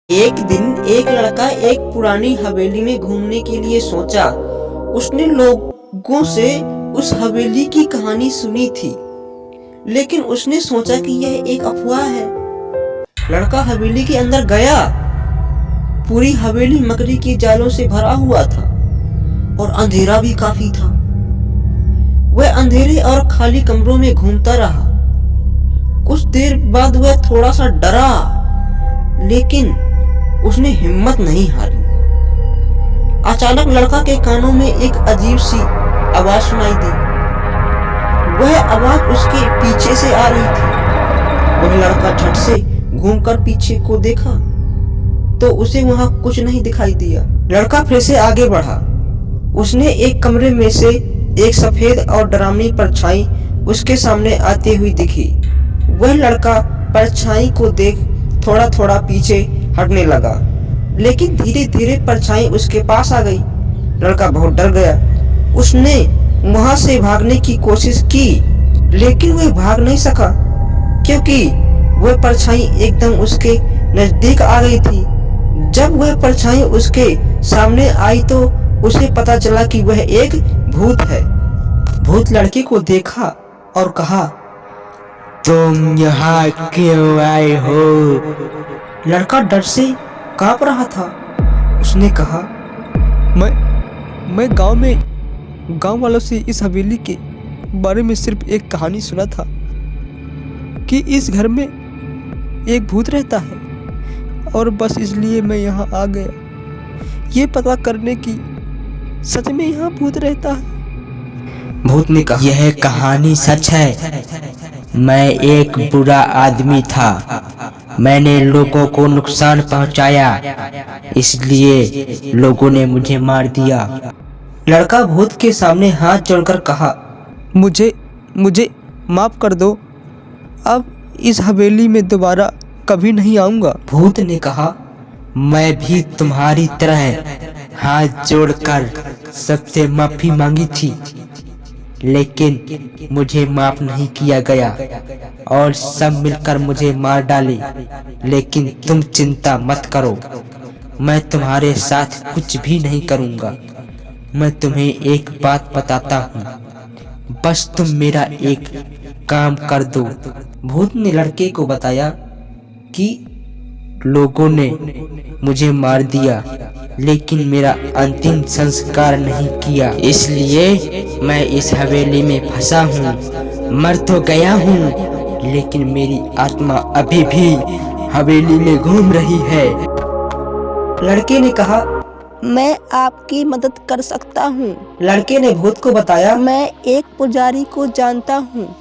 एक दिन एक लड़का एक पुरानी हवेली में घूमने के लिए सोचा। उसने लोगों से उस हवेली की कहानी सुनी थी, लेकिन उसने सोचा कि यह एक अफवाह है। लड़का हवेली के अंदर गया। पूरी हवेली मकड़ी के जालों से भरा हुआ था और अंधेरा भी काफी था। वह अंधेरे और खाली कमरों में घूमता रहा। कुछ देर बाद वह थोड़ा सा डरा, लेकिन उसने हिम्मत नहीं हारी। अचानक लड़का के कानों में एक अजीब सी आवाज सुनाई दी। वह आवाज उसके पीछे से आ रही थी। वह लड़का झट से घूमकर पीछे को देखा तो उसे वहां कुछ नहीं दिखाई दिया। लड़का फिर से आगे बढ़ा। उसने एक कमरे में से एक सफेद और डरावनी परछाई उसके सामने आती हुई दिखी। वह लड़का परछाई को देख थोड़ा थोड़ा पीछे हटने लगा, लेकिन धीरे धीरे परछाई उसके पास आ गई। लड़का बहुत डर गया। उसने वहां से भागने की कोशिश की, लेकिन वह भाग नहीं सका क्योंकि वह परछाई एकदम उसके नजदीक आ गई थी। जब वह परछाई उसके सामने आई तो उसे पता चला कि वह एक भूत है। भूत लड़के को देखा और कहा, तुम यहाँ क्यों आए हो? लड़का डर से कांप रहा था। उसने कहा, मैं गांव वालों से इस हवेली के बारे में सिर्फ एक कहानी सुना था कि इस घर में एक भूत रहता है, और बस इसलिए मैं यहाँ आ गया ये पता करने की सच में यहाँ भूत रहता है। भूत ने कहा, यह कहानी सच है। मैं एक बुरा आदमी था। मैंने लोगों को नुकसान पहुंचाया, इसलिए लोगों ने मुझे मार दिया। लड़का भूत के सामने हाथ जोड़कर कहा, मुझे माफ कर दो। अब इस हवेली में दोबारा कभी नहीं आऊंगा। भूत ने कहा, मैं भी तुम्हारी तरह हाथ जोड़कर सबसे माफी मांगी थी, लेकिन मुझे माफ नहीं किया गया और सब मिलकर मुझे मार डाले। लेकिन तुम चिंता मत करो, मैं तुम्हारे साथ कुछ भी नहीं करूंगा। मैं तुम्हें एक बात बताता हूँ, बस तुम मेरा एक काम कर दो। भूत ने लड़के को बताया कि लोगों ने मुझे मार दिया, लेकिन मेरा अंतिम संस्कार नहीं किया, इसलिए मैं इस हवेली में फंसा हूँ। मर तो गया हूँ, लेकिन मेरी आत्मा अभी भी हवेली में घूम रही है। लड़के ने कहा, मैं आपकी मदद कर सकता हूँ। लड़के ने भूत को बताया, मैं एक पुजारी को जानता हूँ।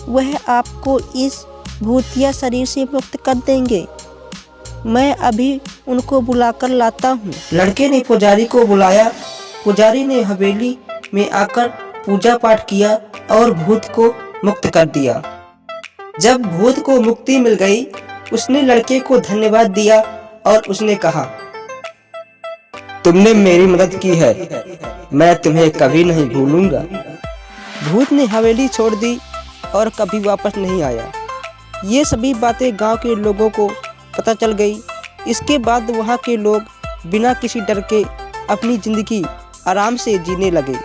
वह आपको इस भूतिया शरीर से मुक्त कर देंगे। मैं अभी उनको बुलाकर लाता हूँ। लड़के ने पुजारी को बुलाया। पुजारी ने हवेली में आकर पूजा पाठ किया और भूत को मुक्त कर दिया। जब भूत को मुक्ति मिल गई, उसने लड़के को धन्यवाद दिया और उसने कहा, तुमने मेरी मदद की है, मैं तुम्हें कभी नहीं भूलूंगा। भूत ने हवेली छोड़ दी और कभी वापस नहीं आया। ये सभी बातें गांव के लोगों को पता चल गई। इसके बाद वहाँ के लोग बिना किसी डर के अपनी जिंदगी आराम से जीने लगे।